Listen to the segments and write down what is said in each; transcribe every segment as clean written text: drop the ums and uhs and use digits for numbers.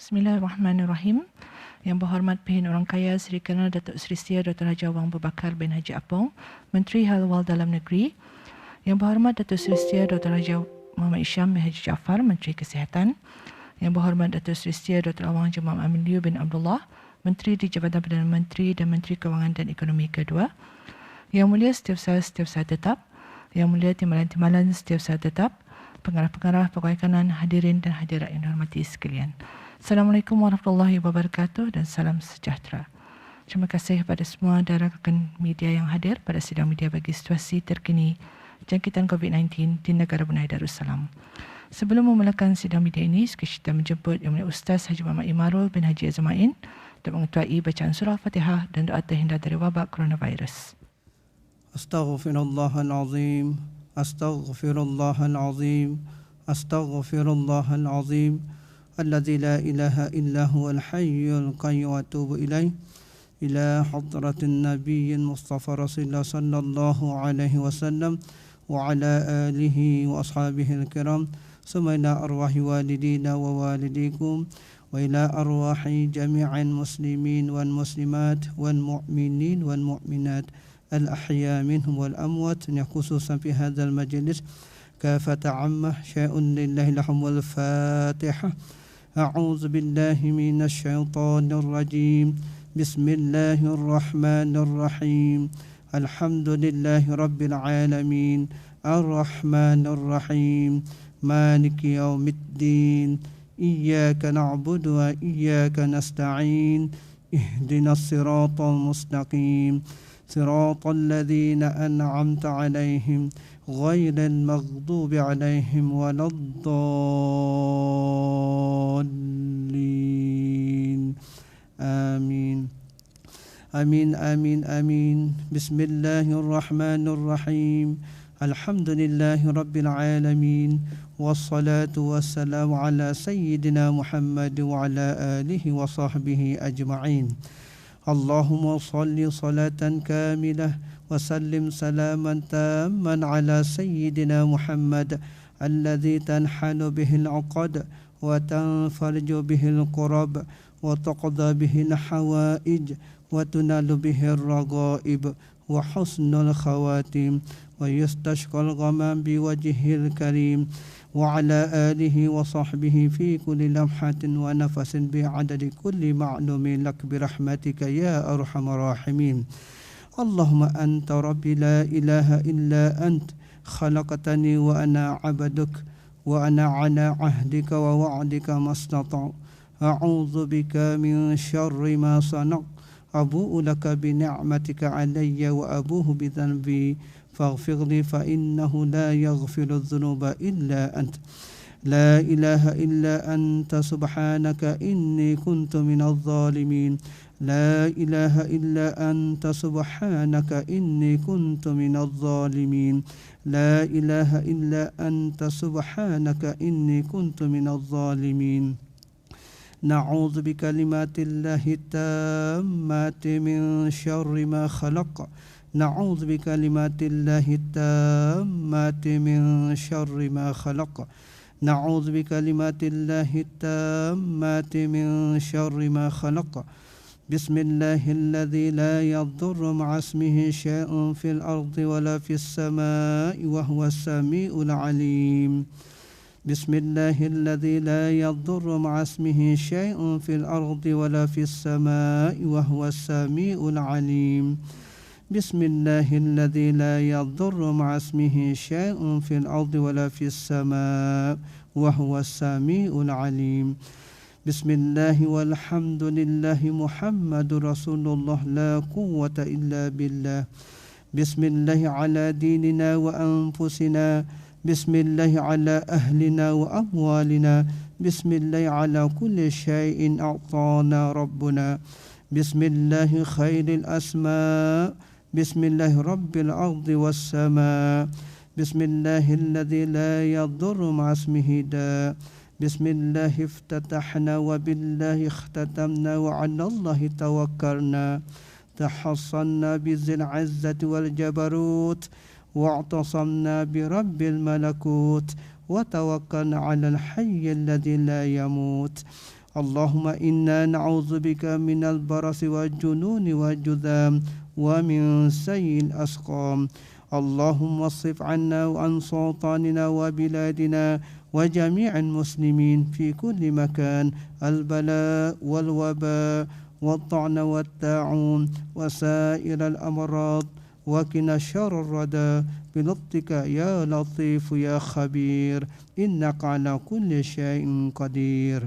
Bismillahirrahmanirrahim. Yang berhormat Pehin Orang Kaya Seri Colonel Datuk Seri Setia Dr. Haji Awang Abu Bakar bin Haji Apong, Menteri Hal Wal Dalam Negeri. Yang berhormat Datuk Seri Setia Dr. Haji Muhammad Isham bin Haji Jaafar, Menteri Kesihatan. Yang berhormat Datuk Seri Setia Dr. Awang Haji Muhammad Amin Liu bin Abdullah, Menteri di Jabatan Perdana Menteri dan Menteri Kewangan dan Ekonomi Kedua. Yang mulia setiausaha tetap, Yang mulia timbalan-timbalan setiausaha tetap, pengarah-pengarah pegawai kanan, hadirin dan hadirat yang dihormati sekalian. Assalamualaikum warahmatullahi wabarakatuh dan salam sejahtera. Terima kasih kepada semua dan rakan media yang hadir pada sidang media bagi situasi terkini jangkitan COVID-19 di negara Brunei Darussalam. Sebelum memulakan sidang media ini, kita menjemput Yang Mulia Ustaz Haji Muhammad Imarul bin Haji Azmain untuk mengetuai bacaan surah Fatihah dan doa terhindar dari wabak coronavirus. Astaghfirullahalazim. Astaghfirullahalazim. Astaghfirullahalazim. الذي لا إله إلا هو الحي القيوم وأتوب إليه إلى حضرة النبي المصطفى رسول الله صلى الله عليه وسلم وعلى آله وأصحابه الكرام ثم إلى أرواح والدينا ووالديكم وإلى أرواح جميع المسلمين والمسلمات والمؤمنين والمؤمنات الأحياء منهم والأموات خصوصا في هذا المجلس كافة عامة شيء لله لهم والفاتحة. أعوذ بالله من الشيطان الرجيم. بسم الله الرحمن الرحيم. الحمد لله رب العالمين الرحمن الرحيم مالك يوم الدين إياك نعبد وإياك نستعين اهدنا الصراط المستقيم صراط الذين أنعمت عليهم غير المغضوب عليهم ولا الضالين آمين آمين آمين آمين. بسم الله الرحمن الرحيم. الحمد لله رب العالمين والصلاة والسلام على سيدنا محمد وعلى آله وصحبه أجمعين. اللهم صل صلاة كاملة وسلم سلاما تاما على سيدنا محمد الذي تنحل به العقد وتنفرج به الكرب وتقضى به الحوائج وتنال به الرغائب وحسن الخواتيم ويستشقى الغمام بوجهه الكريم وعلى آله وصحبه في كل لمحة ونفس بعدد كل معلوم لك برحمتك يا أرحم الراحمين. اللهم أنت ربي لا إله إلا أنت خلقتني وأنا عبدك وأنا على عهدك ووعدك ما استطعت أعوذ بك من شر ما صنعت أبوء لك بنعمتك علي وأبوه بذنبي فاغفر لي فإنه لا يغفر الذنوب إلا أنت لا إله إلا أنت سبحانك إني كنت من الظالمين لا إله إلا أنت سبحانك إني كنت من الظالمين لا إله إلا أنت سبحانك إني كنت من الظالمين. نعوذ بكلمات الله التامات من شر ما خلق نعوذ بكلمات الله التامات من شر ما خلق نعوذ بكلمات الله التامات من شر ما خلق. بسم الله الذي لا يضر مع اسمه شيء في الأرض ولا في السماء وهو السميع العليم. بسم الله الذي لا يضر مع اسمه شيء في الأرض ولا في السماء وهو السميع العليم. بسم الله الذي لا يضر مع اسمه شيء في الأرض ولا في السماء وهو السميع العليم. بسم الله والحمد لله محمد رسول الله لا قوة إلا بالله. بسم الله على ديننا وأنفسنا. بسم الله على أهلنا وأموالنا. بسم الله على كل شيء أعطانا ربنا. بسم الله خير الأسماء. بسم الله رب الأرض والسماء. بسم الله الذي لا يضر مع اسمه داء. بسم الله افتتحنا وبالله اختتمنا وعلى الله توكلنا تحصنا بذي العزة والجبروت واعتصمنا برب الملكوت وتوكلنا على الحي الذي لا يموت. اللهم إنا نعوذ بك من البرص والجنون والجذام ومن سيء الأسقام. اللهم اصرف عنا وعن سلطاننا وبلادنا وجميع المسلمين في كل مكان البلاء والوباء والطعن والطاعون وسائر الأمراض، وقنا شر الردى بلطفك يا لطيف يا خبير، إنك على كل شيء قدير.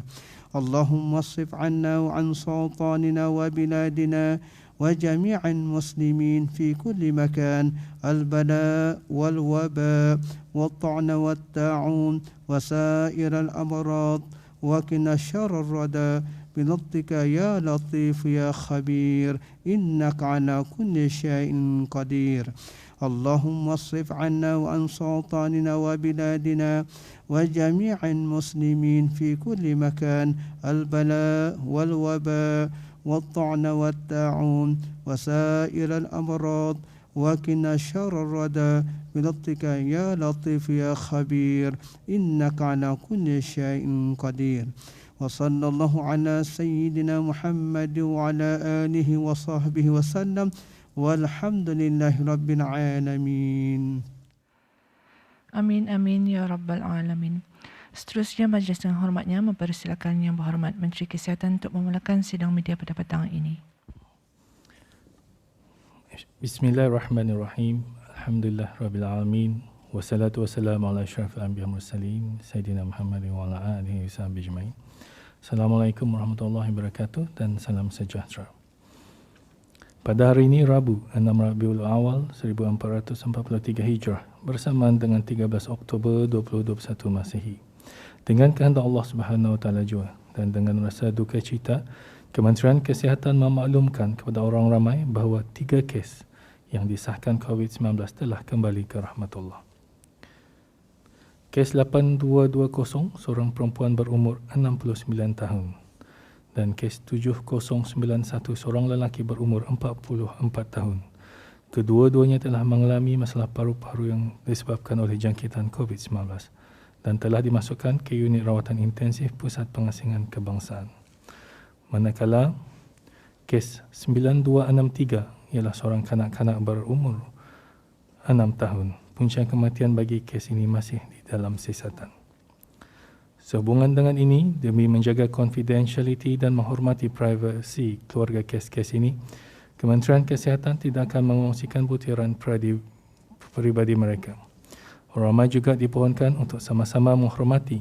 اللهم اصرف عنا وعن سلطاننا وبلادنا وجميع المسلمين في كل مكان البلاء والوباء والطعن والطاعون وسائر الأمراض، وقنا شر الردى بلطفك يا لطيف يا خبير، إنك على كل شيء قدير. اللهم اصرف عنا وعن سلطاننا وبلادنا وجميع المسلمين في كل مكان البلاء والوباء والطعن والطاعون وسائر الأمراض، وقنا شر الردى بلطفك يا لطيف يا خبير، إنك على كل شيء قدير. وصلى الله على سيدنا محمد وعلى آله وصحبه وسلم، والحمد لله رب العالمين. Amin, amin, ya Rabbal Alamin. Seterusnya, majlis dengan hormatnya mempersilakan Yang Berhormat Menteri Kesihatan untuk memulakan sidang media pada petang ini. Bismillahirrahmanirrahim. Alhamdulillah Rabbil Alamin. Wassalatu wassalamu ala asyrafil anbiya mursalin Sayyidina Muhammad wa ala alihi wa sahbihi ajma'in. Assalamualaikum warahmatullahi wabarakatuh dan salam sejahtera. Pada hari ini Rabu 6 Rabiul Awal 1443 Hijrah bersamaan dengan 13 Oktober 2021 Masihi. Dengan kehendak Allah Subhanahu Wa Taala jua dan dengan rasa duka cita, Kementerian Kesihatan memaklumkan kepada orang ramai bahawa 3 kes yang disahkan COVID-19 telah kembali ke rahmatullah. Kes 8220, seorang perempuan berumur 69 tahun, dan kes 7091, seorang lelaki berumur 44 tahun. Kedua-duanya telah mengalami masalah paru-paru yang disebabkan oleh jangkitan COVID-19 dan telah dimasukkan ke unit rawatan intensif Pusat Pengasingan Kebangsaan. Manakala kes 9263 ialah seorang kanak-kanak berumur 6 tahun. Punca kematian bagi kes ini masih di dalam siasatan. Sehubungan dengan ini, demi menjaga confidentiality dan menghormati privasi keluarga kes-kes ini, Kementerian Kesihatan tidak akan mengongsikan butiran peribadi mereka. Orang ramai juga dipohonkan untuk sama-sama menghormati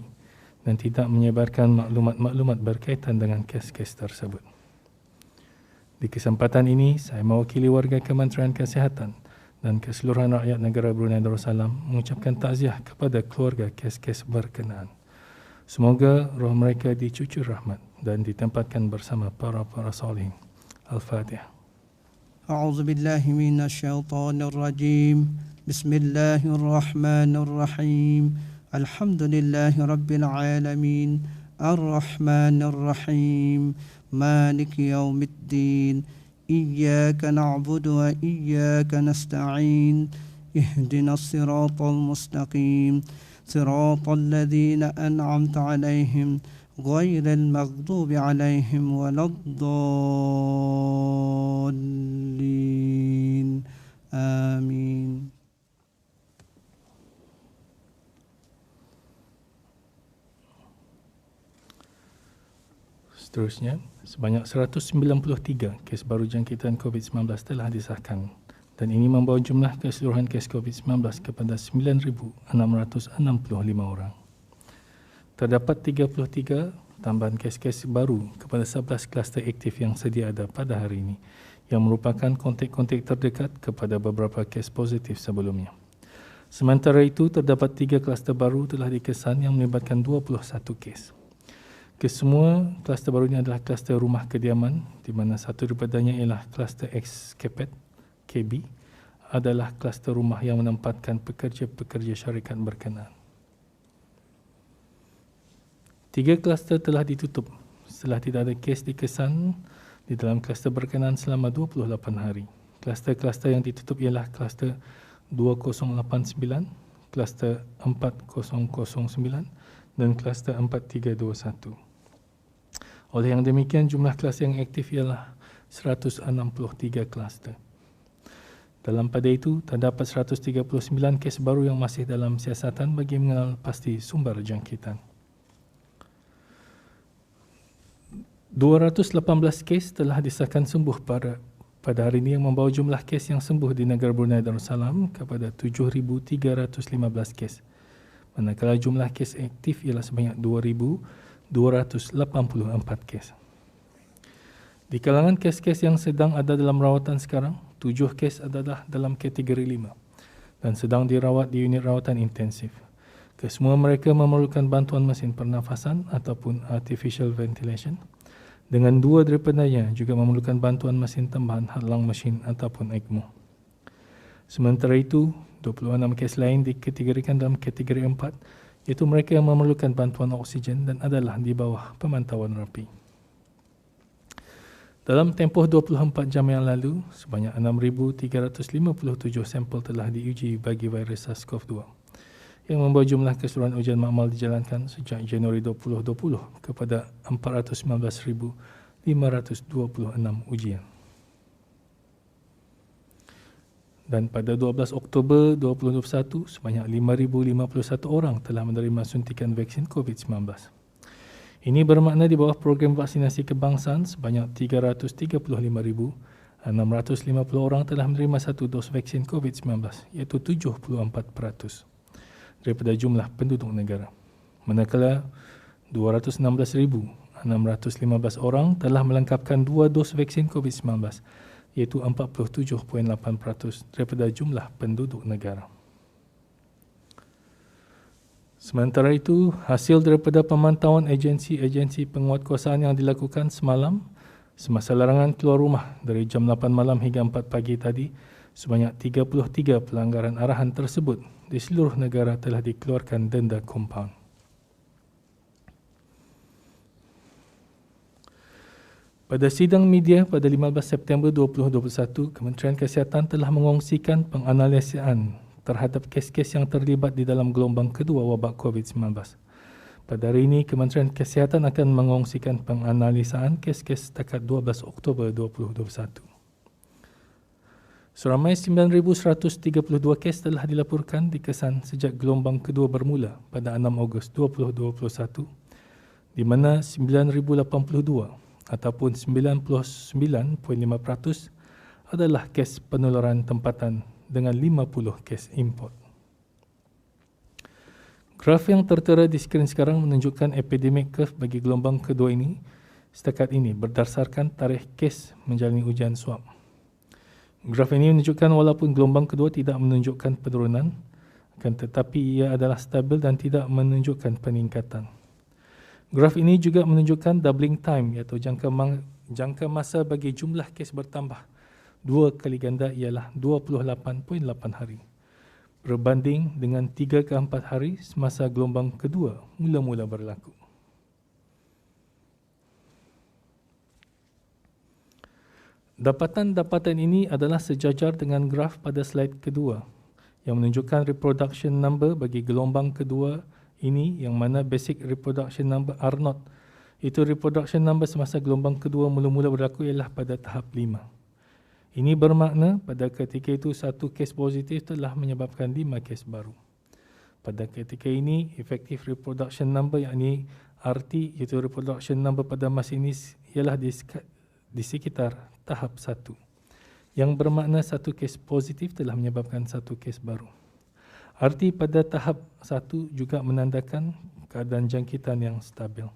dan tidak menyebarkan maklumat-maklumat berkaitan dengan kes-kes tersebut. Di kesempatan ini, saya mewakili warga Kementerian Kesihatan dan keseluruhan rakyat negara Brunei Darussalam mengucapkan takziah kepada keluarga kes-kes berkenaan. Semoga roh mereka dicucur rahmat dan ditempatkan bersama para salihin. Al-Fatihah. A'udzu billahi minasyaitonir rajim. Bismillahirrahmanirrahim. Alhamdulillahi rabbil alamin. Ar-Rahmanir Rahim. Maliki yaumiddin. إياك نعبد وإياك نستعين اهدنا الصراط المستقيم صراط الذين أنعمت عليهم غير المغضوب عليهم ولا الضالين آمين. Seterusnya, sebanyak 193 kes baru jangkitan COVID-19 telah disahkan dan ini membawa jumlah keseluruhan kes COVID-19 kepada 9,665 orang. Terdapat 33 tambahan kes-kes baru kepada 11 kluster aktif yang sedia ada pada hari ini yang merupakan kontak-kontak terdekat kepada beberapa kes positif sebelumnya. Sementara itu, terdapat 3 kluster baru telah dikesan yang melibatkan 21 kes. Kesemua kluster baru ini adalah kluster rumah kediaman di mana satu daripadanya ialah kluster Ex-Capet KB adalah kluster rumah yang menempatkan pekerja-pekerja syarikat berkenaan. 3 kluster telah ditutup setelah tidak ada kes dikesan di dalam kluster berkenaan selama 28 hari. Kluster-kluster yang ditutup ialah kluster 2089, kluster 4009 dan kluster 4321. Oleh yang demikian, jumlah kluster yang aktif ialah 163 kluster. Dalam pada itu, terdapat 139 kes baru yang masih dalam siasatan bagi mengenal pasti sumber jangkitan. 218 kes telah disahkan sembuh pada hari ini yang membawa jumlah kes yang sembuh di negara Brunei Darussalam kepada 7,315 kes. Manakala jumlah kes aktif ialah sebanyak 2,284 kes. Di kalangan kes-kes yang sedang ada dalam rawatan sekarang, 7 kes adalah dalam kategori 5 dan sedang dirawat di unit rawatan intensif. Kesemua mereka memerlukan bantuan mesin pernafasan ataupun artificial ventilation, dengan 2 daripadanya juga memerlukan bantuan mesin tambahan hadlang mesin ataupun ECMO. Sementara itu, 26 kes lain dikategorikan dalam kategori 4, iaitu mereka yang memerlukan bantuan oksigen dan adalah di bawah pemantauan rapi. Dalam tempoh 24 jam yang lalu, sebanyak 6,357 sampel telah diuji bagi virus SARS-CoV-2 yang membawa jumlah keseluruhan ujian makmal dijalankan sejak Januari 2020 kepada 419,526 ujian. Dan pada 12 Oktober 2021, sebanyak 5,051 orang telah menerima suntikan vaksin COVID-19. Ini bermakna di bawah program vaksinasi kebangsaan sebanyak 335,650 orang telah menerima 1 dos vaksin COVID-19, iaitu 74% daripada jumlah penduduk negara. Manakala 216,615 orang telah melengkapkan 2 dos vaksin COVID-19, iaitu 47.8% daripada jumlah penduduk negara. Sementara itu, hasil daripada pemantauan agensi-agensi penguatkuasaan yang dilakukan semalam semasa larangan keluar rumah dari jam 8 malam hingga 4 pagi tadi, sebanyak 33 pelanggaran arahan tersebut di seluruh negara telah dikeluarkan denda kompaun. Pada sidang media pada 15 September 2021, Kementerian Kesihatan telah mengongsikan penganalisaan terhadap kes-kes yang terlibat di dalam gelombang kedua wabak COVID-19. Pada hari ini, Kementerian Kesihatan akan mengongsikan penganalisaan kes-kes setakat 12 Oktober 2021. Seramai 9,132 kes telah dilaporkan dikesan sejak gelombang kedua bermula pada 6 Ogos 2021, di mana 9,082 ataupun 99.5% adalah kes penularan tempatan dengan 50 kes import. Graf yang tertera di skrin sekarang menunjukkan epidemic curve bagi gelombang kedua ini setakat ini berdasarkan tarikh kes menjalani ujian swab. Graf ini menunjukkan walaupun gelombang kedua tidak menunjukkan penurunan, akan tetapi ia adalah stabil dan tidak menunjukkan peningkatan. Graf ini juga menunjukkan doubling time, iaitu jangka masa bagi jumlah kes bertambah 2 kali ganda ialah 28.8 hari, berbanding dengan 3 ke 4 hari semasa gelombang kedua mula-mula berlaku. Dapatan-dapatan ini adalah sejajar dengan graf pada slide kedua yang menunjukkan reproduction number bagi gelombang kedua ini, yang mana basic reproduction number R0, itu reproduction number semasa gelombang kedua mula-mula berlaku ialah pada tahap 5. Ini bermakna pada ketika itu 1 kes positif telah menyebabkan 5 kes baru. Pada ketika ini, effective reproduction number yakni RT, iaitu reproduction number pada masa ini ialah di sekitar tahap 1, yang bermakna 1 kes positif telah menyebabkan 1 kes baru. RT pada tahap 1 juga menandakan keadaan jangkitan yang stabil.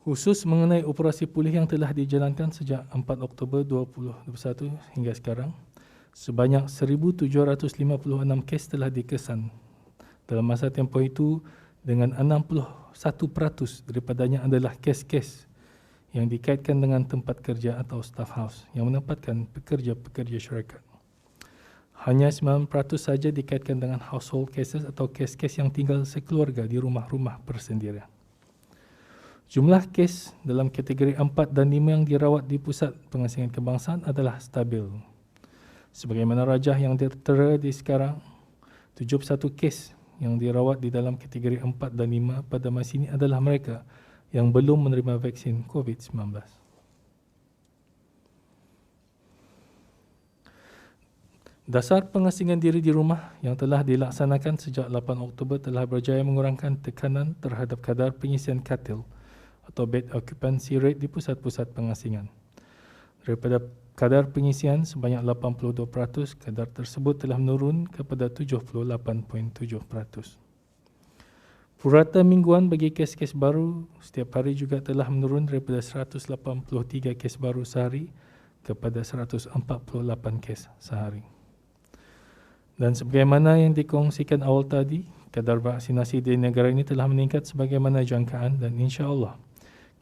Khusus mengenai operasi pulih yang telah dijalankan sejak 4 Oktober 2021 hingga sekarang, sebanyak 1,756 kes telah dikesan. Dalam masa tempoh itu, dengan 61% daripadanya adalah kes-kes yang dikaitkan dengan tempat kerja atau staff house yang menempatkan pekerja-pekerja syarikat. Hanya 9% saja dikaitkan dengan household cases atau kes-kes yang tinggal sekeluarga di rumah-rumah persendirian. Jumlah kes dalam kategori 4 dan 5 yang dirawat di Pusat Pengasingan Kebangsaan adalah stabil. Sebagaimana rajah yang tertera di sekarang, 71 kes yang dirawat di dalam kategori 4 dan 5 pada masa ini adalah mereka yang belum menerima vaksin COVID-19. Dasar pengasingan diri di rumah yang telah dilaksanakan sejak 8 Oktober telah berjaya mengurangkan tekanan terhadap kadar pengisian katil atau bed occupancy rate di pusat-pusat pengasingan. Daripada kadar pengisian sebanyak 82%, kadar tersebut telah menurun kepada 78.7%. Purata mingguan bagi kes-kes baru setiap hari juga telah menurun daripada 183 kes baru sehari kepada 148 kes sehari. Dan sebagaimana yang dikongsikan awal tadi, kadar vaksinasi di negara ini telah meningkat sebagaimana jangkaan dan insya-Allah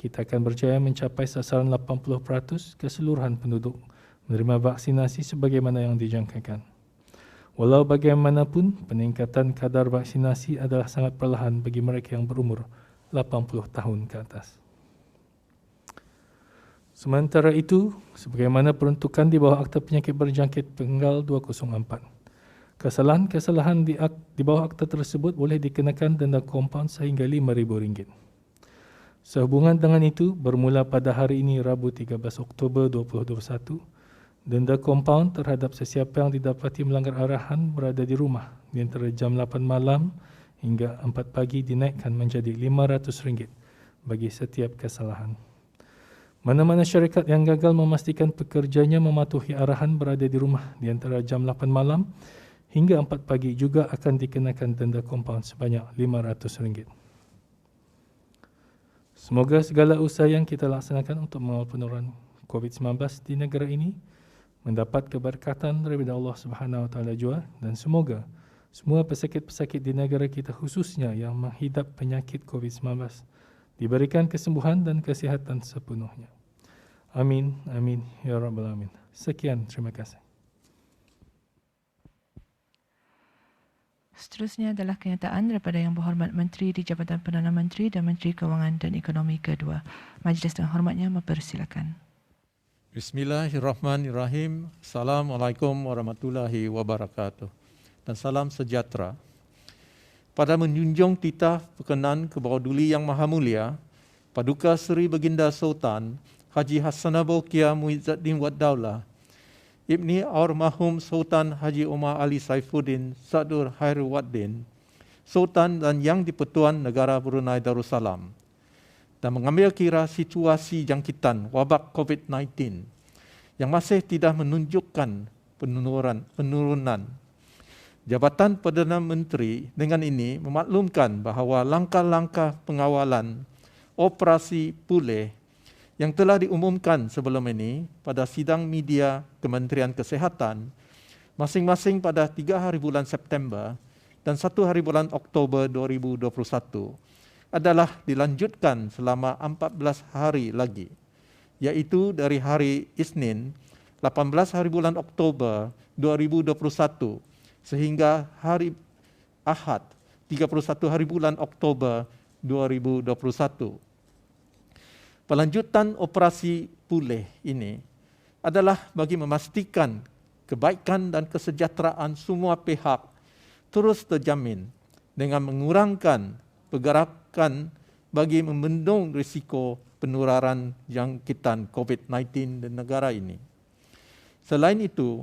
kita akan berjaya mencapai sasaran 80% keseluruhan penduduk menerima vaksinasi sebagaimana yang dijangkakan. Walau bagaimanapun, peningkatan kadar vaksinasi adalah sangat perlahan bagi mereka yang berumur 80 tahun ke atas. Sementara itu, sebagaimana peruntukan di bawah Akta Penyakit Berjangkit Penggal 204, kesalahan-kesalahan di bawah akta tersebut boleh dikenakan denda kompaun sehingga RM5,000. Sehubungan dengan itu, bermula pada hari ini Rabu 13 Oktober 2021, denda kompaun terhadap sesiapa yang didapati melanggar arahan berada di rumah di antara jam 8 malam hingga 4 pagi dinaikkan menjadi RM500 bagi setiap kesalahan. Mana-mana syarikat yang gagal memastikan pekerjanya mematuhi arahan berada di rumah di antara jam 8 malam hingga 4 pagi juga akan dikenakan denda kompaun sebanyak RM500. Semoga segala usaha yang kita laksanakan untuk mengawal penurunan COVID-19 di negara ini mendapat keberkatan daripada Allah Subhanahu Wa Taala jua, dan semoga semua pesakit-pesakit di negara kita khususnya yang menghidap penyakit COVID-19 diberikan kesembuhan dan kesihatan sepenuhnya. Amin, amin, ya Rabbal Alamin. Sekian, terima kasih. Seterusnya adalah kenyataan daripada Yang Berhormat Menteri di Jabatan Perdana Menteri dan Menteri Kewangan dan Ekonomi kedua. Majlis dengan hormatnya mempersilakan. Bismillahirrahmanirrahim. Assalamualaikum warahmatullahi wabarakatuh. Dan salam sejahtera. Pada menjunjung titah perkenan Kebawarduli Yang Maha Mulia, Paduka Seri Baginda Sultan Haji Hassanah Bolkiah Muizzaddin Wad Daulah, Ibni Almarhum Sultan Haji Omar Ali Saifuddin Sadur Khairuddin, Sultan dan Yang di-Pertuan Negara Brunei Darussalam, dan mengambil kira situasi jangkitan wabak COVID-19 yang masih tidak menunjukkan penurunan. Jabatan Perdana Menteri dengan ini memaklumkan bahawa langkah-langkah pengawalan operasi pulih yang telah diumumkan sebelum ini pada sidang media Kementerian Kesihatan, masing-masing pada 3 hari bulan September dan 1 hari bulan Oktober 2021, adalah dilanjutkan selama 14 hari lagi, iaitu dari hari Isnin 18 hari bulan Oktober 2021 sehingga hari Ahad 31 hari bulan Oktober 2021. Pelanjutan operasi pulih ini adalah bagi memastikan kebaikan dan kesejahteraan semua pihak terus terjamin dengan mengurangkan pergerakan bagi membendung risiko penularan jangkitan COVID-19 di negara ini. Selain itu,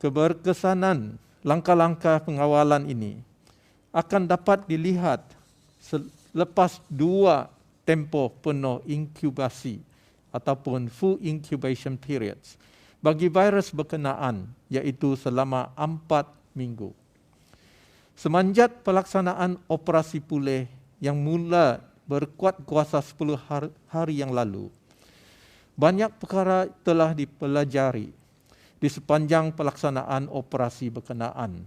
keberkesanan langkah-langkah pengawalan ini akan dapat dilihat selepas 2 tempoh penuh inkubasi ataupun full incubation periods bagi virus berkenaan, iaitu selama 4 minggu. Semanjat pelaksanaan operasi pulih yang mula berkuat kuasa 10 hari yang lalu, banyak perkara telah dipelajari di sepanjang pelaksanaan operasi berkenaan.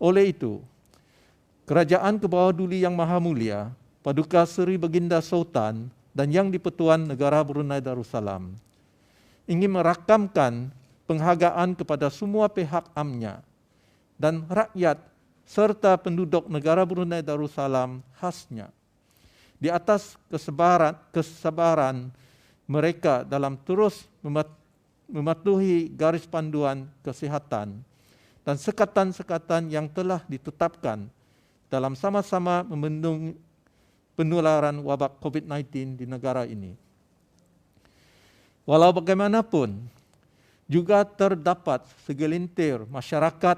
Oleh itu, Kerajaan Kebawarduli Yang Maha Mulia, Paduka Seri Baginda Sultan dan Yang di-Pertuan Negara Brunei Darussalam ingin merakamkan penghargaan kepada semua pihak amnya dan rakyat serta penduduk negara Brunei Darussalam khasnya di atas kesabaran mereka dalam terus mematuhi garis panduan kesihatan dan sekatan-sekatan yang telah ditetapkan dalam sama-sama membendung penularan wabak COVID-19 di negara ini. Walau bagaimanapun, juga terdapat segelintir masyarakat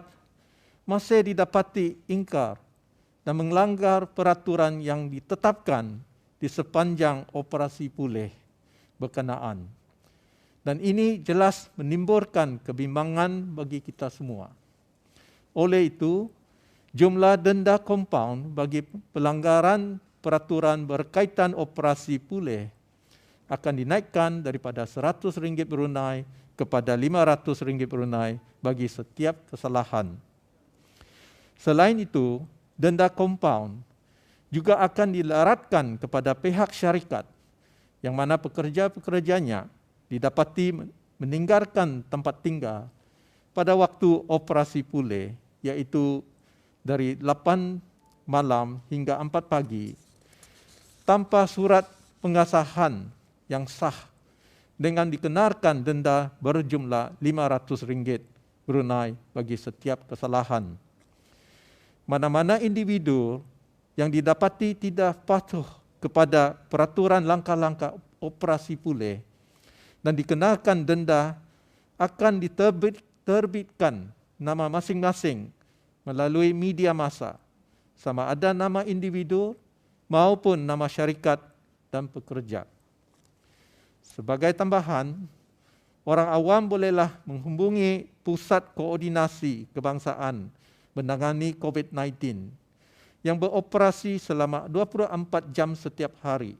masih didapati ingkar dan melanggar peraturan yang ditetapkan di sepanjang operasi pulih berkenaan. Dan ini jelas menimbulkan kebimbangan bagi kita semua. Oleh itu, jumlah denda kompaun bagi pelanggaran peraturan berkaitan operasi pulih akan dinaikkan daripada RM100 Brunei kepada RM500 Brunei bagi setiap kesalahan. Selain itu, denda kompaun juga akan dilaratkan kepada pihak syarikat yang mana pekerja-pekerjanya didapati meninggalkan tempat tinggal pada waktu operasi pulih, iaitu dari 8 malam hingga 4 pagi, tanpa surat pengesahan yang sah dengan dikenakan denda berjumlah RM500 Brunei bagi setiap kesalahan. Mana-mana individu yang didapati tidak patuh kepada peraturan langkah-langkah operasi pulih dan dikenakan denda akan diterbitkan nama masing-masing melalui media massa, sama ada nama individu maupun nama syarikat dan pekerja. Sebagai tambahan, orang awam bolehlah menghubungi Pusat Koordinasi Kebangsaan menangani COVID-19 yang beroperasi selama 24 jam setiap hari.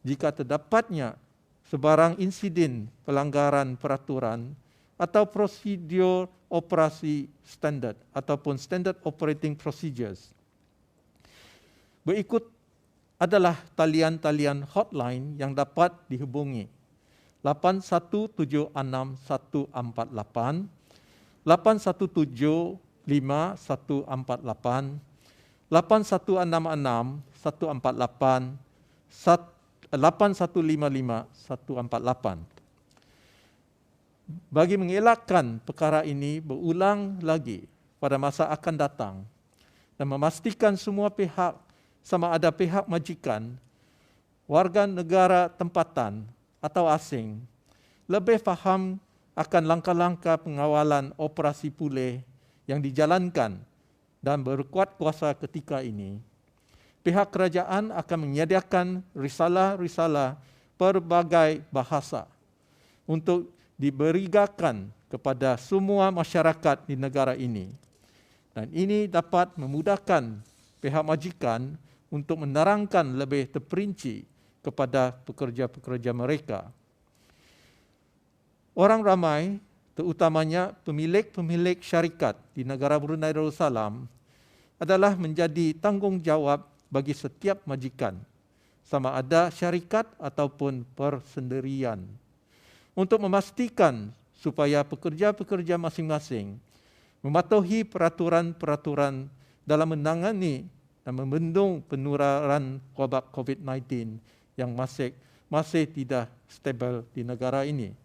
Jika terdapatnya sebarang insiden pelanggaran peraturan atau prosedur operasi standard ataupun standard operating procedures. Berikut adalah talian-talian hotline yang dapat dihubungi. 8176-148, 8175-148, 8166-148, 8155-148. Bagi mengelakkan perkara ini berulang lagi pada masa akan datang dan memastikan semua pihak, sama ada pihak majikan, warga negara tempatan atau asing, lebih faham akan langkah-langkah pengawalan operasi pulih yang dijalankan dan berkuat kuasa ketika ini. Pihak kerajaan akan menyediakan risalah-risalah berbagai bahasa untuk diberikan kepada semua masyarakat di negara ini. Dan ini dapat memudahkan pihak majikan untuk menerangkan lebih terperinci kepada pekerja-pekerja mereka. Orang ramai, terutamanya pemilik-pemilik syarikat di negara Brunei Darussalam, adalah menjadi tanggungjawab bagi setiap majikan, sama ada syarikat ataupun persendirian, untuk memastikan supaya pekerja-pekerja masing-masing mematuhi peraturan-peraturan dalam menangani dan membendung penularan wabak COVID-19 yang masih tidak stabil di negara ini.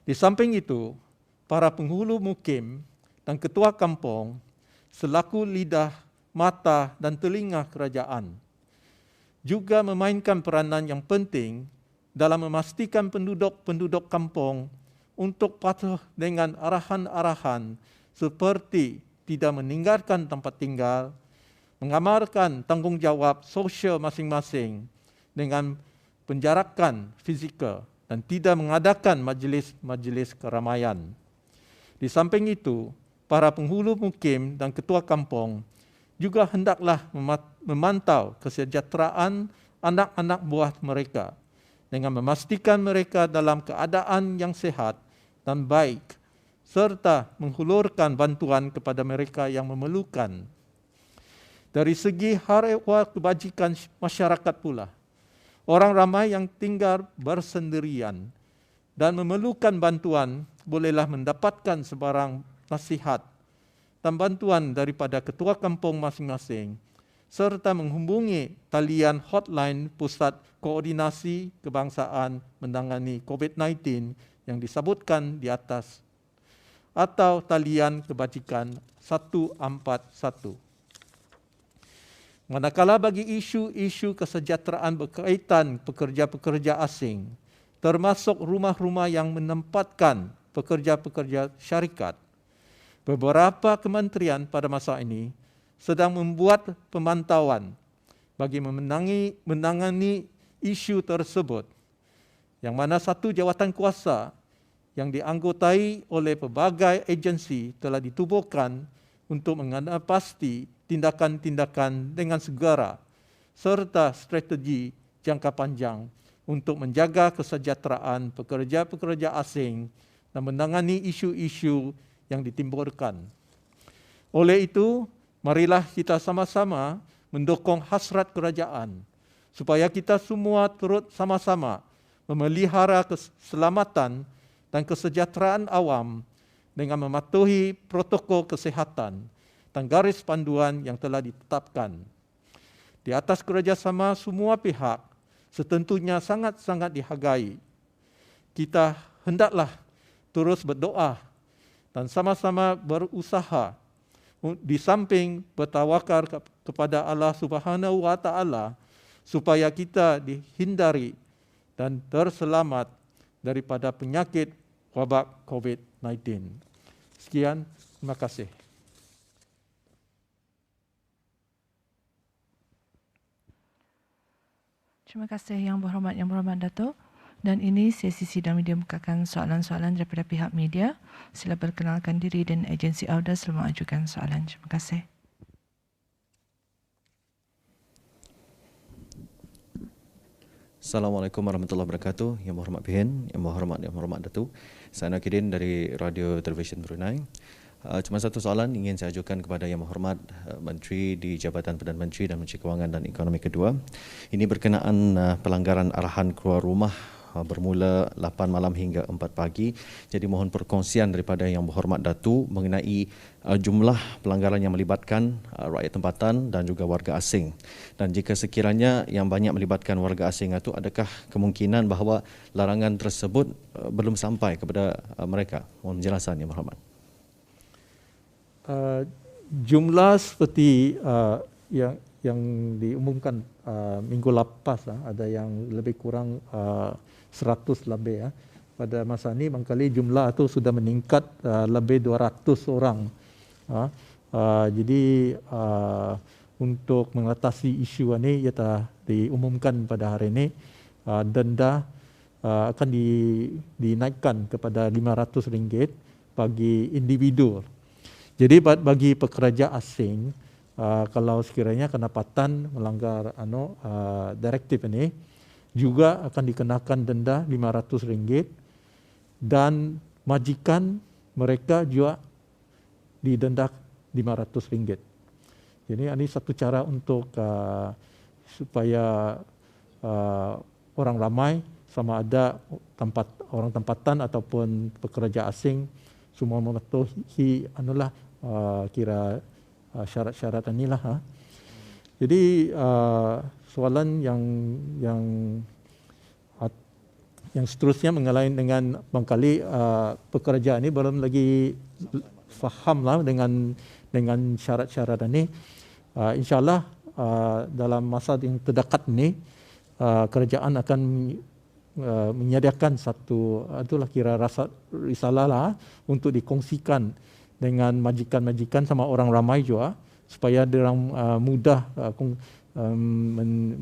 Di samping itu, para penghulu mukim dan ketua kampung selaku lidah, mata dan telinga kerajaan juga memainkan peranan yang penting dalam memastikan penduduk-penduduk kampung untuk patuh dengan arahan-arahan seperti tidak meninggalkan tempat tinggal, mengamalkan tanggungjawab sosial masing-masing dengan penjarakan fizikal dan tidak mengadakan majlis-majlis keramaian. Di samping itu, para penghulu mukim dan ketua kampung juga hendaklah memantau kesejahteraan anak-anak buah mereka dengan memastikan mereka dalam keadaan yang sihat dan baik serta menghulurkan bantuan kepada mereka yang memerlukan. Dari segi hal ehwal kebajikan masyarakat pula, orang ramai yang tinggal bersendirian dan memerlukan bantuan bolehlah mendapatkan sebarang nasihat dan bantuan daripada ketua kampung masing-masing serta menghubungi talian hotline Pusat Koordinasi Kebangsaan menangani COVID-19 yang disebutkan di atas atau talian kebajikan 141. Manakala bagi isu-isu kesejahteraan berkaitan pekerja-pekerja asing, termasuk rumah-rumah yang menempatkan pekerja-pekerja syarikat, beberapa kementerian pada masa ini sedang membuat pemantauan bagi menangani isu tersebut, yang mana satu jawatan kuasa yang dianggotai oleh pelbagai agensi telah ditubuhkan untuk mengatasi tindakan-tindakan dengan segera serta strategi jangka panjang untuk menjaga kesejahteraan pekerja-pekerja asing dan menangani isu-isu yang ditimbulkan. Oleh itu, marilah kita sama-sama mendukung hasrat kerajaan supaya kita semua turut sama-sama memelihara keselamatan dan kesejahteraan awam dengan mematuhi protokol kesihatan dan garis panduan yang telah ditetapkan. Di atas kerjasama semua pihak setentunya sangat-sangat dihargai. Kita hendaklah terus berdoa dan sama-sama berusaha di samping bertawakal kepada Allah Subhanahu wa taala supaya kita dihindari dan terselamat daripada penyakit wabak COVID-19. Sekian, terima kasih. Terima kasih Yang Berhormat Datuk. Dan ini sesi sidang media membukakan soalan-soalan daripada pihak media. Sila perkenalkan diri dan agensi AUDA sebelum mengajukan soalan. Terima kasih. Assalamualaikum warahmatullahi wabarakatuh. Yang Berhormat Pihin, Yang Berhormat Datuk. Saya Nakidin dari Radio Television Brunei. Cuma satu soalan ingin saya ajukan kepada Yang Berhormat Menteri di Jabatan Perdana Menteri dan Menteri Kewangan dan Ekonomi Kedua. Ini berkenaan pelanggaran arahan keluar rumah bermula 8 malam hingga 4 pagi. Jadi mohon perkongsian daripada Yang Berhormat Datuk mengenai jumlah pelanggaran yang melibatkan rakyat tempatan dan juga warga asing. Dan jika sekiranya yang banyak melibatkan warga asing itu, adakah kemungkinan bahawa larangan tersebut belum sampai kepada mereka? Mohon penjelasan Yang Berhormat. Jumlah seperti yang diumumkan minggu lepas, ada yang lebih kurang 100 lebih. Pada masa ini barangkali jumlah itu sudah meningkat lebih 200 orang. Jadi untuk mengatasi isu ini, ia telah diumumkan pada hari ini denda akan dinaikkan kepada RM500 bagi individu. Jadi bagi pekerja asing, kalau sekiranya kedapatan melanggar direktif ini, juga akan dikenakan denda RM500 dan majikan mereka juga didenda RM500. Jadi ini satu cara untuk supaya orang ramai, sama ada orang tempatan ataupun pekerja asing, semua mematuhi kira syarat-syarat inilah. Jadi soalan yang seterusnya mengenai dengan barangkali pekerja ini belum lagi fahamlah dengan syarat-syarat ini. InsyaAllah dalam masa yang terdekat ini kerajaan akan menyediakan satu risalah lah untuk dikongsikan dengan majikan-majikan sama orang ramai juga, supaya diorang mudah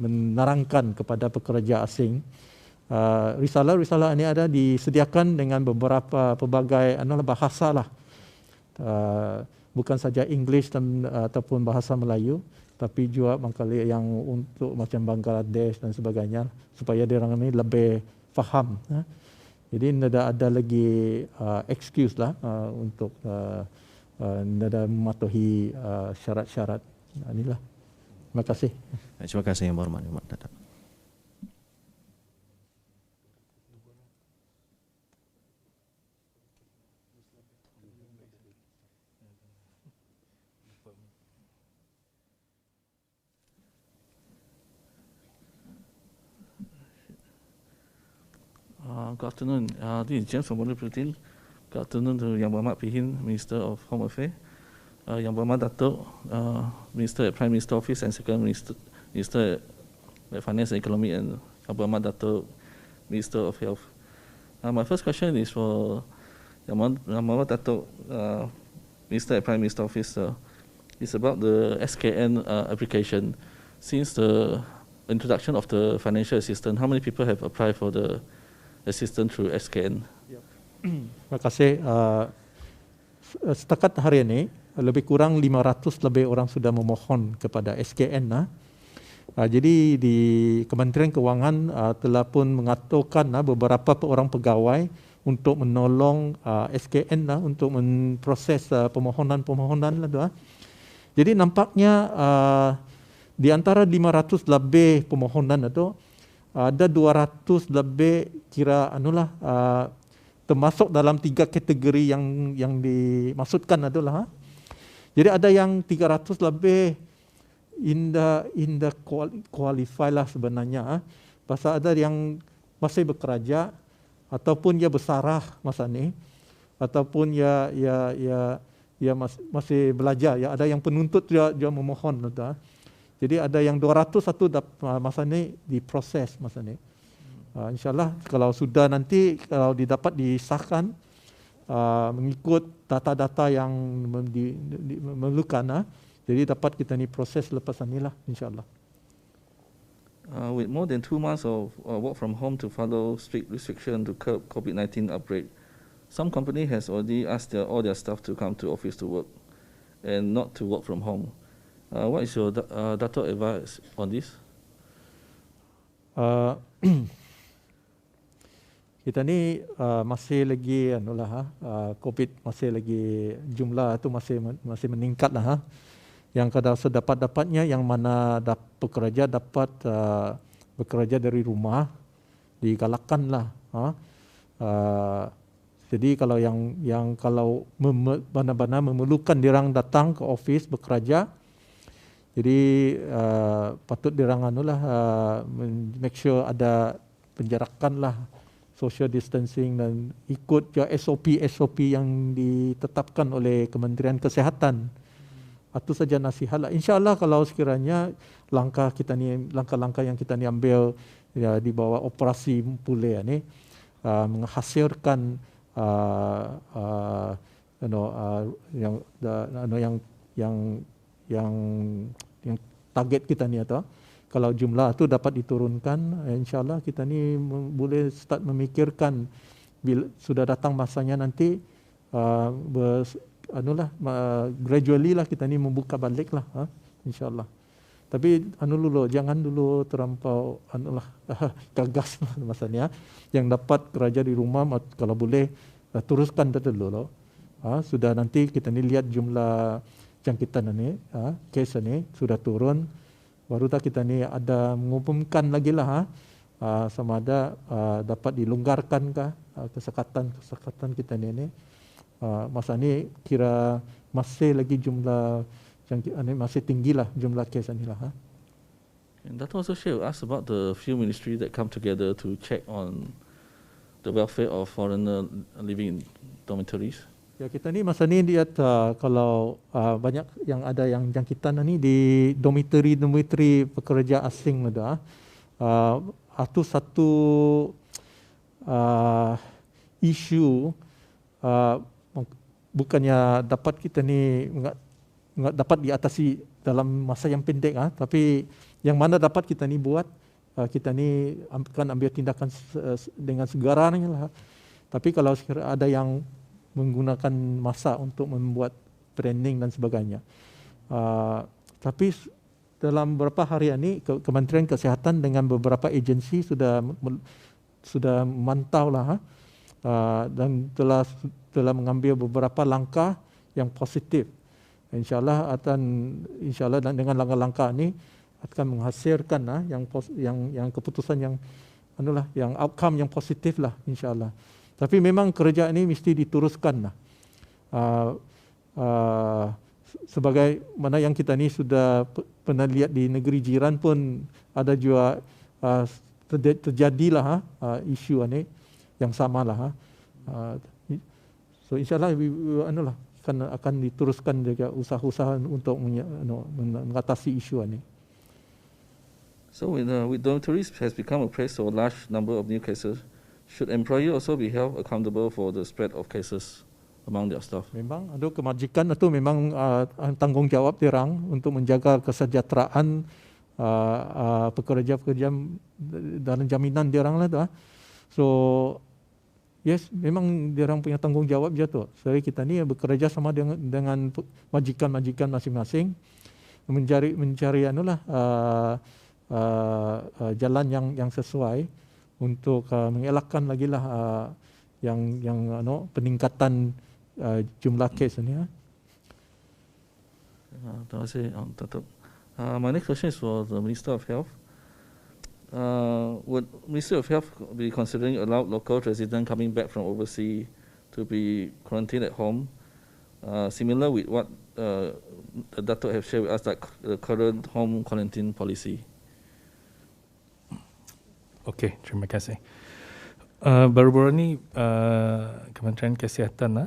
menerangkan kepada pekerja asing. Risalah-risalah ini ada disediakan dengan pelbagai bahasa lah. Bukan saja English ataupun bahasa Melayu, tapi juga barangkali yang untuk macam Bangladesh dan sebagainya, supaya diorang ini lebih faham. Jadi tidak ada lagi excuse lah untuk tidak mematuhi syarat-syarat. Inilah. Terima kasih. Terima kasih Yang Berhormat Datuk. Good afternoon. This is James from Wonder Protein. Good afternoon to Yang Berhormat Pihin, Minister of Home Affairs. Yang Berhormat Datuk Minister at Prime Minister Office and Second Minister at Finance and Economy, and Yang Berhormat Datuk Minister of Health. My first question is for Yang Berhormat Datuk Minister at Prime Minister Office. It's about the SKN application. Since the introduction of the financial assistance, how many people have applied for the assistance through SKN? Terima kasih. Setakat hari ini, lebih kurang 500 lebih orang sudah memohon kepada SKN. Jadi di Kementerian Kewangan telah pun mengaturkan beberapa orang pegawai untuk menolong SKN untuk memproses permohonan-permohonan. Jadi nampaknya di antara 500 lebih permohonan itu ada 200 lebih termasuk dalam 3 kategori yang dimaksudkan adalah. Jadi ada yang 300 lebih in the qualify lah sebenarnya. Pasal ada yang masih bekerja ataupun dia bersarah masa ni, ataupun masih belajar. Ada yang penuntut dia memohon. Jadi ada yang 201 masa ni diproses masa ni. InsyaAllah kalau sudah nanti kalau didapat disahkan mengikut data-data yang memerlukan, jadi dapat kita ni proses lepas inilah insyaAllah. With more than 2 months of work from home to follow strict restriction to curb COVID-19 outbreak, some company has already asked all their staff to come to office to work and not to work from home. What is your Dato' advice on this? Kita ni masih lagi COVID masih lagi jumlah tu masih meningkat lah. Yang kadang sedapat-dapatnya yang mana pekerja dapat bekerja dari rumah digalakkan lah. Jadi kalau yang kalau benar-benar memerlukan dirang datang ke office bekerja, jadi patut dirang make sure ada penjarakan lah, social distancing, dan ikut SOP yang ditetapkan oleh Kementerian Kesihatan. Itu saja nasihat lah. InsyaAllah kalau sekiranya langkah-langkah yang kita ni ambil di bawah operasi pulih ni menghasilkan yang target kita ni atau kalau jumlah itu dapat diturunkan, insyaAllah kita ni boleh start memikirkan bila sudah datang masanya nanti gradually lah kita ni membuka balik lah, insyaAllah. Tapi jangan dulu terlampau gagas masanya. Yang dapat kerja di rumah kalau boleh teruskan dulu. Sudah nanti kita ni lihat jumlah jangkitan ni, kes ni sudah turun, baru tak kita ni ada mengumumkan lagi lah sama ada dapat dilonggarkan kah kesekatan kita ni. Masa ni kira masih lagi jumlah masih tinggi lah jumlah kes ni lah. And that also share us about the few ministries that come together to check on the welfare of foreigner living in dormitories. Ya, kita ni masa ni lihat kalau banyak yang ada yang jangkitan ni di dormitory pekerja asing ada. Itu satu isu bukannya dapat kita ni enggak dapat diatasi dalam masa yang pendek, tapi yang mana dapat kita ni buat, kita ni akan ambil tindakan dengan segaranya lah. Tapi kalau ada yang menggunakan masa untuk membuat training dan sebagainya, tapi dalam beberapa hari ini Kementerian Kesihatan dengan beberapa agensi sudah memantau lah, dan telah mengambil beberapa langkah yang positif. InsyaAllah dengan langkah-langkah ini akan menghasilkan yang keputusan yang outcome yang positif lah, insyaAllah. Tapi memang kerja ini mesti diteruskan lah. Sebagai mana yang kita ni sudah pernah lihat di negeri jiran pun ada juga terjadilah isu ini yang sama lah. So insyaAllah akan diteruskan juga usaha-usaha untuk mengatasi isu ini. So with dormitories has become a place for a large number of new cases, should employer also be held accountable for the spread of cases among their staff? Memang ada kemajikan itu memang tanggungjawab dirang untuk menjaga kesejahteraan pekerja-pekerja dalam jaminan dirang lah tu. So yes, memang dirang punya tanggungjawab je tu. Jadi kita ni bekerja sama dengan majikan-majikan masing-masing mencari jalan yang sesuai untuk mengelakkan lagi lah yang peningkatan jumlah kes ni. Terima kasih, Datuk. My next question is for the Minister of Health. Would Ministry of Health be considering allow local residents coming back from overseas to be quarantined at home, similar with what the Datuk have shared with us, like the current home quarantine policy? Okey, terima kasih. Baru-baru ni Kementerian Kesihatan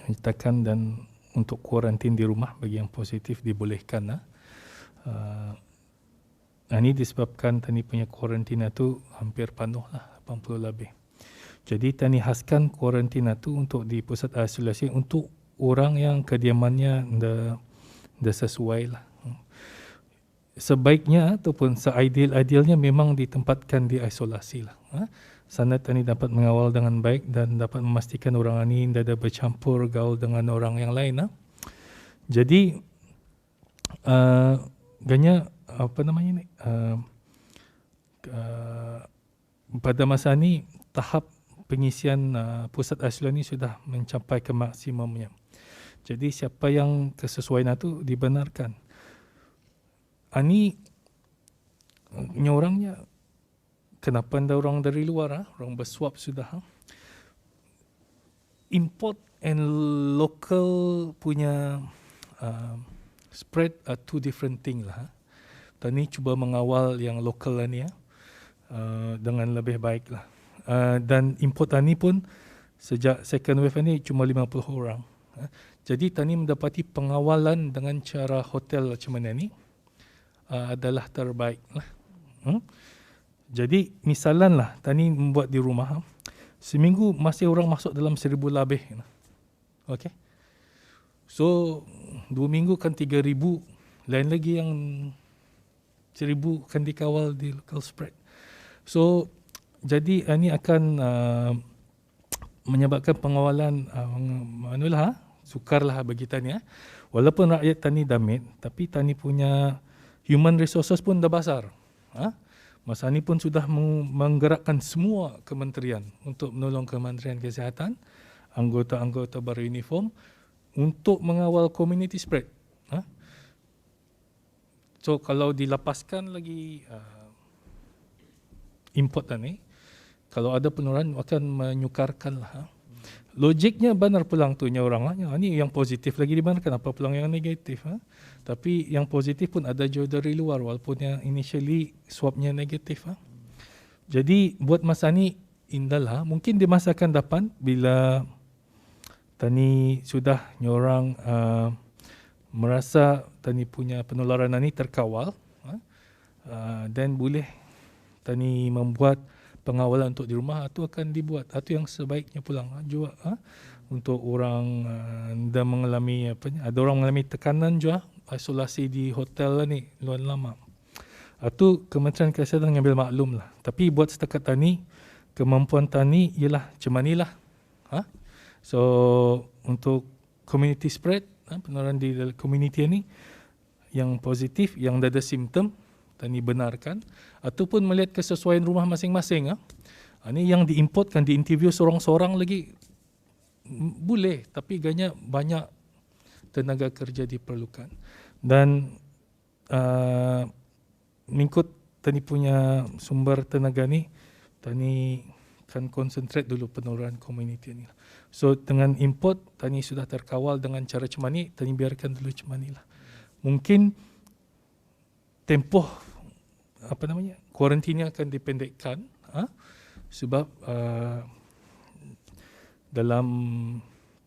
menyatakan dan untuk kuarantin di rumah bagi yang positif dibolehkan. Ini disebabkan tani punya kuarantina tu hampir penuh lah, 80 lebih. Jadi tani haskan kuarantina tu untuk di pusat isolasi untuk orang yang kediamannya dah sesuai lah. Sebaiknya ataupun seideal-idealnya memang ditempatkan di isolasi lah. Sana tani dapat mengawal dengan baik dan dapat memastikan orang ini tidak bercampur gaul dengan orang yang lain. Jadi ganya apa namanya ni? Pada masa ini tahap pengisian pusat isolasi ini sudah mencapai ke maksimumnya. Jadi siapa yang kesesuaian itu dibenarkan. Ani orangnya kenapa anda orang dari luar orang bersuap sudah import and local punya spread are two different thing lah. Tani cuba mengawal yang lokal ni dengan lebih baik lah. Dan import tani pun sejak second wave ni cuma 50 orang. Jadi tani mendapati pengawalan dengan cara hotel macam mana ni adalah terbaik lah. Jadi misalan lah tani membuat di rumah seminggu masih orang masuk dalam 1,000 lebih. Okay. So 2 minggu kan 3,000, lain lagi yang 1,000 kan dikawal di local spread. So jadi ini akan menyebabkan pengawalan sukarlah bagi tani. Walaupun rakyat tani damit, tapi tani punya human resources pun dah besar. Masa ni pun sudah menggerakkan semua kementerian untuk menolong Kementerian Kesihatan, anggota-anggota beruniform untuk mengawal community spread. So kalau dilepaskan lagi import ni, kalau ada penularan akan menyukarkan lah. Logiknya benar pulang tu orang ni yang positif lagi dibenarkan, apa pulang yang negatif. Tapi yang positif pun ada juga dari luar walaupun yang initially swabnya negatif. Jadi buat masa ni indah mungkin di masa akan depan bila tani sudah nyorang merasa tani punya penularan ni terkawal, dan boleh tani membuat pengawalan untuk di rumah itu akan dibuat. Itu yang sebaiknya pulang juga untuk orang dah mengalami ada orang mengalami tekanan juga isolasi di hotel ni luar lama. Itu Kementerian Kesihatan mengambil maklum lah. Tapi buat setakat tani kemampuan tani ialah macam manilah. So untuk community spread penularan di community ni yang positif yang ada simptom tani benarkan ataupun melihat kesesuaian rumah masing-masing. Ini yang diimportkan, diinterview seorang-seorang lagi boleh, tapi agaknya banyak tenaga kerja diperlukan. Dan mengikut tani punya sumber tenaga ni, tani kan konsentrate dulu penularan community ni. So dengan import tani sudah terkawal dengan cara macam ni, tani biarkan dulu macam ni lah. Mungkin tempoh kuarantinnya akan dipendekkan sebab dalam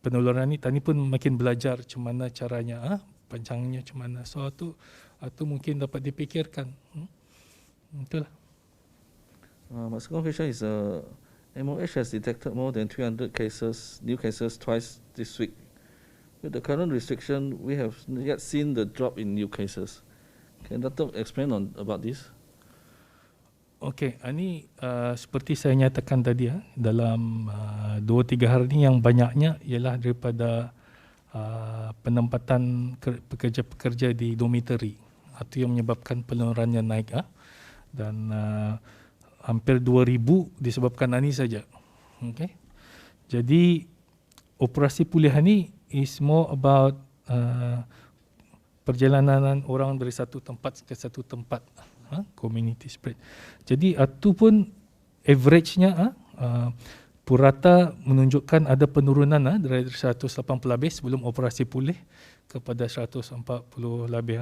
penularan ni, Tani pun makin belajar macam mana caranya, panjangnya macam mana. So itu mungkin dapat dipikirkan. Itulah. My second question is, MOH has detected more than 300 new cases twice this week. With the current restriction, we have not yet seen the drop in new cases. Can Dato' explain about this? Okey, ini seperti saya nyatakan tadi, dalam 2-3 hari ini yang banyaknya ialah daripada penempatan pekerja-pekerja di dormitory. Itu yang menyebabkan penularannya naik. Dan hampir 2,000 disebabkan ini saja. Okay. Jadi operasi pulih ini is more about perjalanan orang dari satu tempat ke satu tempat, community spread. Jadi itu pun average-nya purata menunjukkan ada penurunan dari 180 lebih sebelum operasi pulih kepada 140 lebih,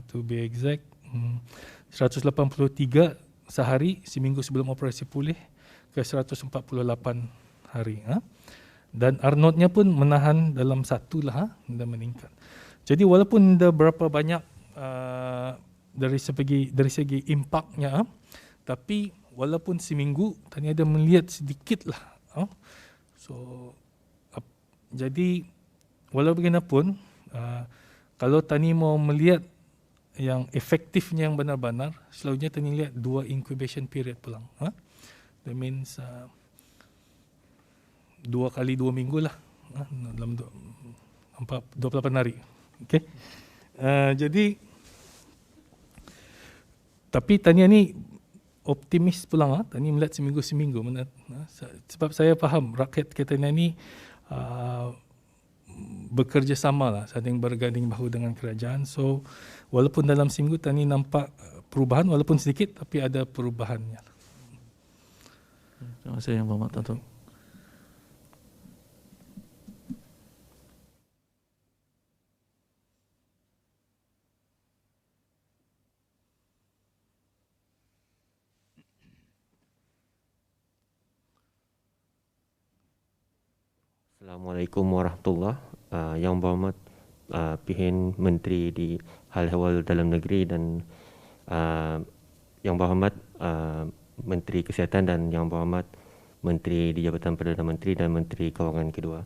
to be exact, 183 sehari seminggu sebelum operasi pulih ke 148 hari. Dan R0-nya pun menahan dalam 1 lah, dan meningkat. Jadi walaupun ada berapa banyak dari segi impaknya, tapi walaupun seminggu Tani ada melihat sedikit lah. Jadi walau bagaimanapun, kalau Tani mau melihat yang efektifnya yang benar-benar, selalunya Tani lihat 2 incubation period pulang. That means 2 kali 2 minggu lah, dalam 28 hari. Okay. Jadi tapi Tani ni optimis pulang. Tani melihat seminggu-seminggu. Sebab saya faham rakyat kita ni bekerja sama lah, saling berganding bahu dengan kerajaan. So walaupun dalam seminggu Tani nampak perubahan, walaupun sedikit, tapi ada perubahannya. Terima kasih Yang Berhormat Datuk. Assalamualaikum warahmatullahi. Yang Berhormat Pihin Menteri di Hal Ehwal Dalam Negeri dan Yang Berhormat Menteri Kesihatan dan Yang Berhormat Menteri di Jabatan Perdana Menteri dan Menteri Kewangan kedua.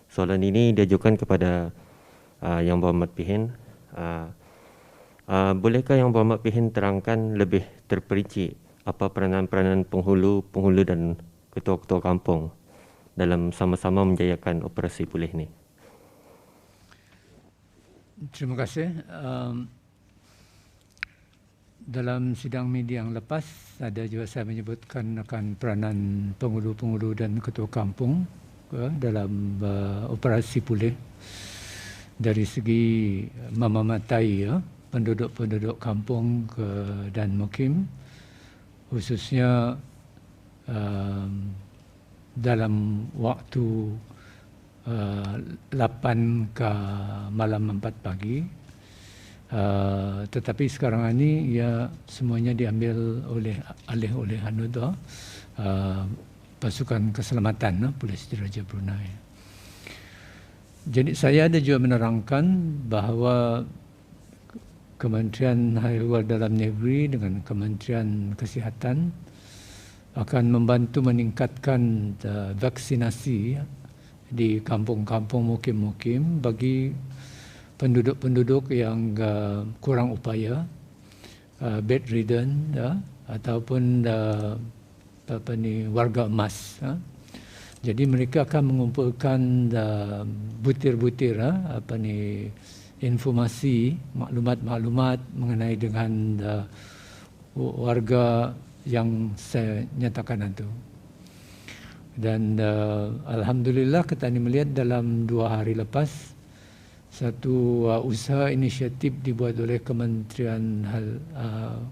Soalan ini diajukan kepada Yang Berhormat Pihin. Bolehkah Yang Berhormat Pihin terangkan lebih terperinci apa peranan-peranan penghulu dan ketua-ketua kampung dalam sama-sama menjayakan operasi pulih ini? Terima kasih. Dalam sidang media yang lepas, ada juga saya menyebutkan akan peranan penghulu-penghulu dan ketua kampung dalam operasi pulih dari segi memamatai penduduk-penduduk kampung dan mukim, khususnya dalam waktu 8 ke malam 4 pagi. Tetapi sekarang ini semuanya diambil oleh pasukan keselamatan Polis Diraja Brunei. Jadi saya ada juga menerangkan bahawa Kementerian Hal Ehwal Dalam Negeri dengan Kementerian Kesihatan akan membantu meningkatkan vaksinasi di kampung-kampung mukim-mukim bagi penduduk-penduduk yang kurang upaya, bedridden ataupun warga emas. Jadi mereka akan mengumpulkan butir-butir informasi, maklumat-maklumat mengenai dengan warga yang saya nyatakan itu. Dan alhamdulillah kita ini melihat dalam 2 hari lepas satu usaha inisiatif dibuat oleh Kementerian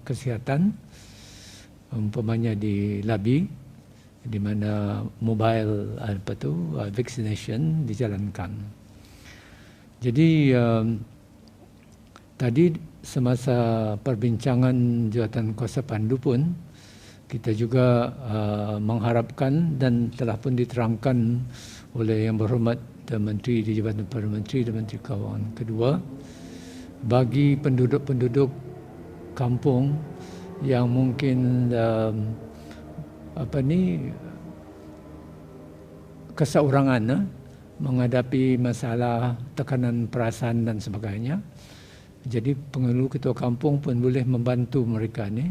Kesihatan, umpamanya di Labi, di mana mobile vaccination dijalankan. Jadi tadi semasa perbincangan jawatan kuasa pandu pun kita juga mengharapkan dan telah pun diterangkan oleh Yang Berhormat Jabatan Menteri di Jabatan Perdana Menteri dan Menteri Kewangan. Kedua, bagi penduduk-penduduk kampung yang mungkin keseorangan menghadapi masalah tekanan perasaan dan sebagainya. Jadi pengeluh ketua kampung pun boleh membantu mereka ni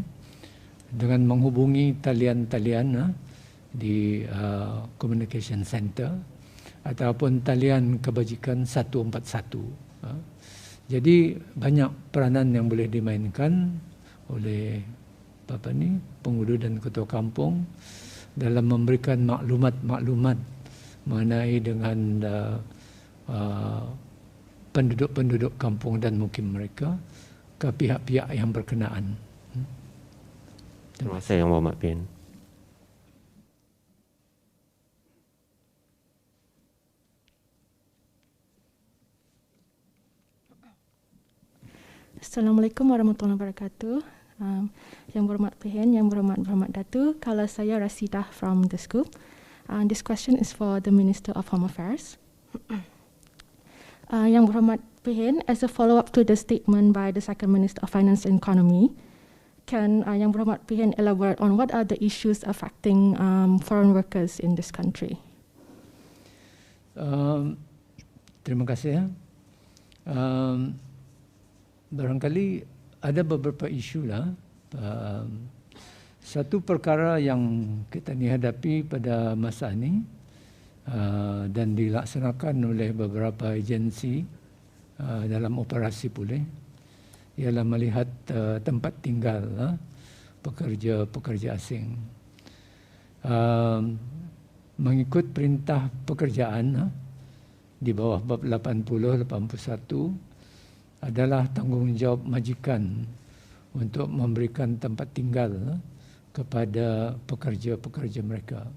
dengan menghubungi talian-talian di communication center ataupun talian kebajikan 141. Jadi banyak peranan yang boleh dimainkan oleh penguruh dan ketua kampung dalam memberikan maklumat-maklumat mengenai dengan penduduk-penduduk kampung dan mukim mereka ke pihak-pihak yang berkenaan. Terima kasih Yang Berhormat PN. Assalamualaikum warahmatullahi wabarakatuh. Yang Berhormat PN, Yang Berhormat Datuk, kalau saya Rasidah from the Scoop. This question is for the Minister of Home Affairs. Yang Berhormat PN, as a follow-up to the statement by the Second Minister of Finance and Economy, can Yang Berhormat PN elaborate on what are the issues affecting foreign workers in this country? Terima kasih. Barangkali ada beberapa isu lah. Satu perkara yang kita hadapi pada masa ini dan dilaksanakan oleh beberapa agensi dalam operasi pulih ialah melihat tempat tinggal pekerja-pekerja asing. Mengikut perintah pekerjaan di bawah bab 80-81 adalah tanggungjawab majikan untuk memberikan tempat tinggal kepada pekerja-pekerja mereka.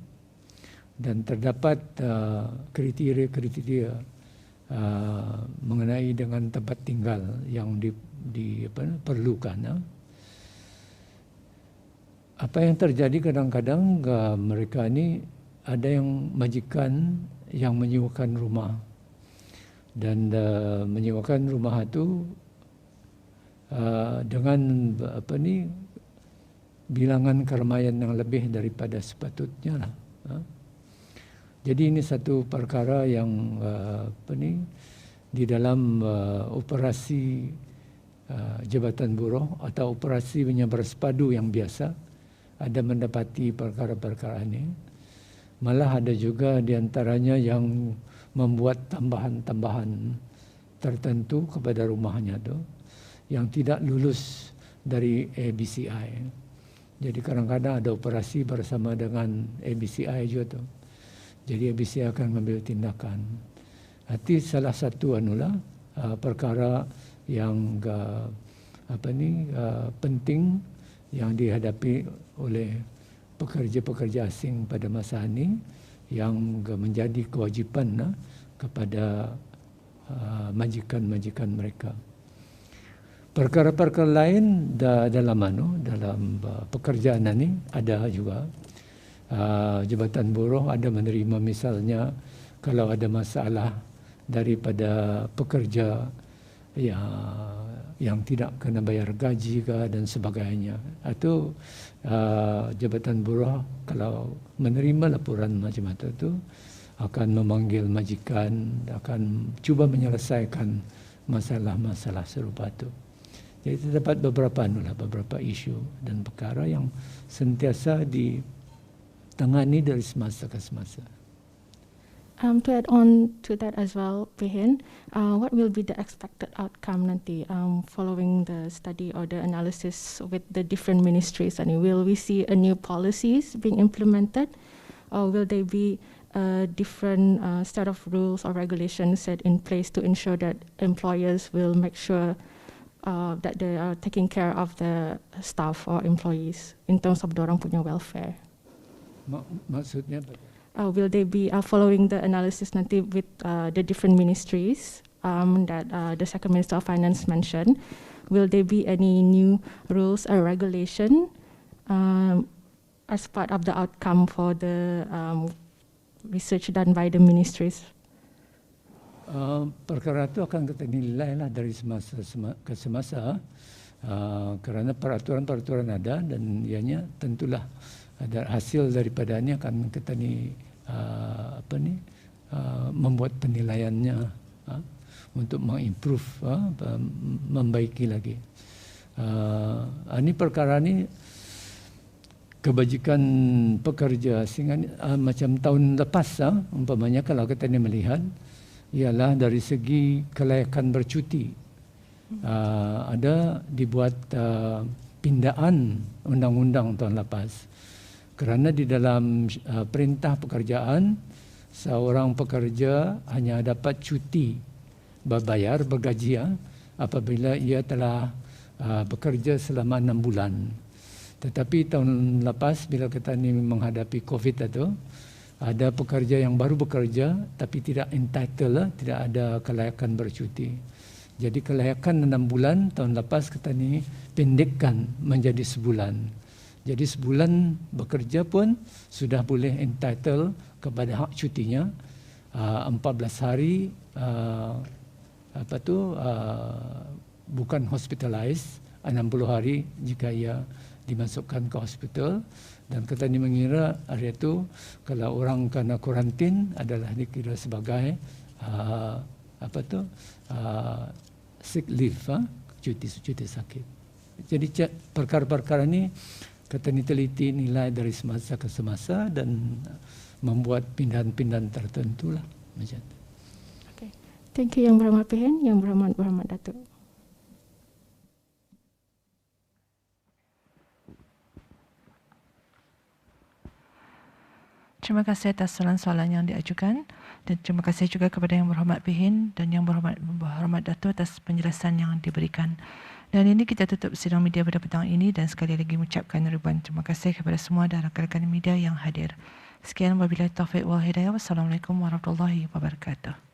Dan terdapat kriteria-kriteria mengenai dengan tempat tinggal yang diperlukan. Apa yang terjadi kadang-kadang mereka ni ada yang majikan yang menyewakan rumah. Dan menyewakan rumah itu dengan bilangan keramaian yang lebih daripada sepatutnya lah. Jadi ini satu perkara yang di dalam operasi Jabatan Buruh atau operasi penyebar sepadu yang biasa ada mendapati perkara-perkara ini. Malah ada juga di antaranya yang membuat tambahan-tambahan tertentu kepada rumahnya tu yang tidak lulus dari ABCI. Jadi kadang-kadang ada operasi bersama dengan ABCI juga tu. Jadi ABCI akan mengambil tindakan. Itu salah satu perkara yang penting yang dihadapi oleh pekerja-pekerja asing pada masa ini yang menjadi kewajipan kepada majikan-majikan mereka. Perkara-perkara lain dalam pekerjaan ini ada juga. Jabatan Buruh ada menerima misalnya kalau ada masalah daripada pekerja yang tidak kena bayar gaji dan sebagainya. Itu Jabatan Buruh kalau menerima laporan macam itu akan memanggil majikan, akan cuba menyelesaikan masalah-masalah serupa itu. Jadi terdapat beberapa isu dan perkara yang sentiasa ditangani dari semasa ke semasa. To add on to that as well, Pihin, what will be the expected outcome nanti following the study or the analysis with the different ministries? And will we see a new policies being implemented, or will there be a different set of rules or regulations set in place to ensure that employers will make sure that they are taking care of the staff or employees in terms of dorang punya welfare? Maksudnya? Will they be following the analysis nanti with the different ministries that the Second Minister of Finance mentioned? Will there be any new rules or regulation as part of the outcome for the research done by the ministries? Perkara itu akan kita nilai lah dari semasa ke semasa, kerana peraturan-peraturan ada dan ianya tentulah ada hasil daripadanya akan kita membuat penilaiannya untuk mengimprove, membaiki lagi. Ini perkara ni kebajikan pekerja sehingga macam tahun lepas, umpamanya kalau kita ni melihat ialah dari segi kelayakan bercuti, ada dibuat pindaan undang-undang tahun lepas, kerana di dalam perintah pekerjaan seorang pekerja hanya dapat cuti berbayar bergaji apabila ia telah bekerja selama 6 bulan. Tetapi tahun lepas bila kita ni menghadapi COVID itu, ada pekerja yang baru bekerja tapi tidak entitled, tidak ada kelayakan bercuti. Jadi kelayakan 6 bulan tahun lepas kita ni pendekkan menjadi sebulan. Jadi sebulan bekerja pun sudah boleh entitled kepada hak cutinya, 14 hari bukan hospitalized, 60 hari jika ia dimasukkan ke hospital. Dan kita ni mengira hari itu kalau orang kena kuarantin adalah dikira sebagai sick leave, cuti sakit. Jadi perkara-perkara ni kita ni teliti nilai dari semasa ke semasa dan membuat pindahan-pindahan tertentu lah macam tu. Okay. Thank you Yang Berhormat PN, Yang Berhormat Datuk. Terima kasih atas soalan-soalan yang diajukan dan terima kasih juga kepada Yang Berhormat Pihin dan Yang Berhormat Datuk atas penjelasan yang diberikan. Dan ini kita tutup sidang media pada petang ini dan sekali lagi mengucapkan ribuan terima kasih kepada semua dan rakan-rakan media yang hadir. Sekian wabillahi taufiq wal hidayah. Wassalamualaikum warahmatullahi wabarakatuh.